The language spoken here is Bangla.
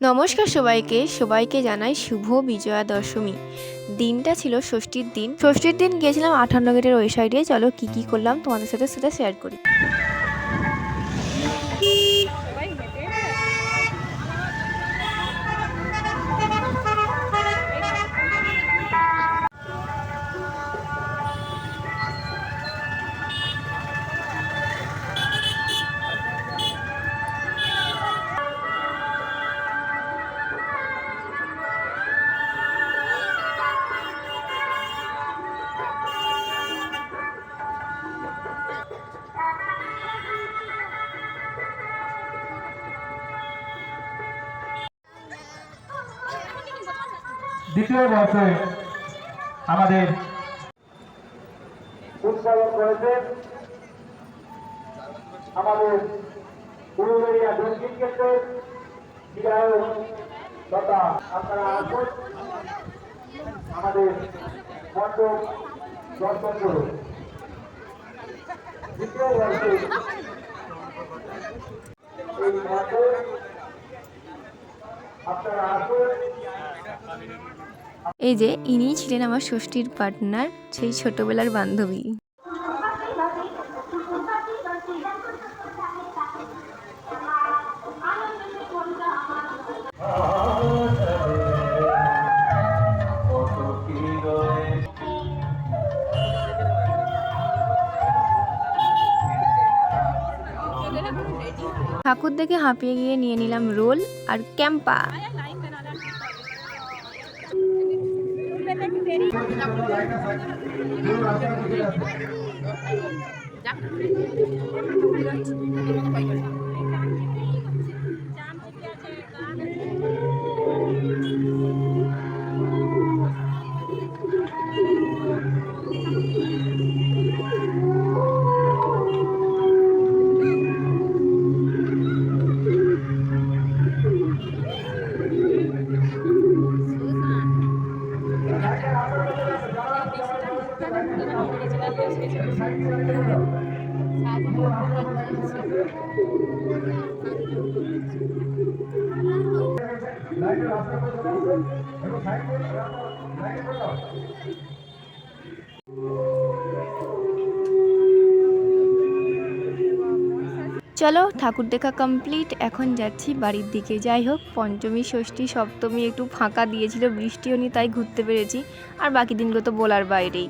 নমস্কার সবাইকে সবাইকে জানাই শুভ বিজয়া দশমী। দিনটা ছিল ষষ্ঠীর দিন। ষষ্ঠীর দিন গিয়েছিলাম 58 গেটের ওই সাইডে। চলো কি করলাম তোমাদের সাথে সেটা শেয়ার করি। দ্বিতীয় বর্ষে আমাদের উৎপাদন করেছেন আমাদের উলুবেড়িয়া দক্ষিণ কেন্দ্রের বিধায়ক তথা আপনারা আসুন আমাদের মণ্ডপ দর্শন করুন। দ্বিতীয় বর্ষে এই মণ্ডপ আপনারা আসুন। এই যে ইনি ছিলেন আমার ষষ্ঠীর পার্টনার, সেই ছোটবেলার বান্ধবী। ঠাকুর দেখে হাঁপিয়ে গিয়ে নিয়ে নিলাম রোল আর ক্যাম্পা। চলো ঠাকুর দেখা কমপ্লিট, এখন যাচ্ছি বাড়ির দিকে। যাই হোক, পঞ্চমী ষষ্ঠী সপ্তমী একটু ফাঁকা দিয়েছিল, বৃষ্টিও নি, তাই ঘুরতে পেরেছি। আর বাকি দিনগুলো তো বলার বাইরেই।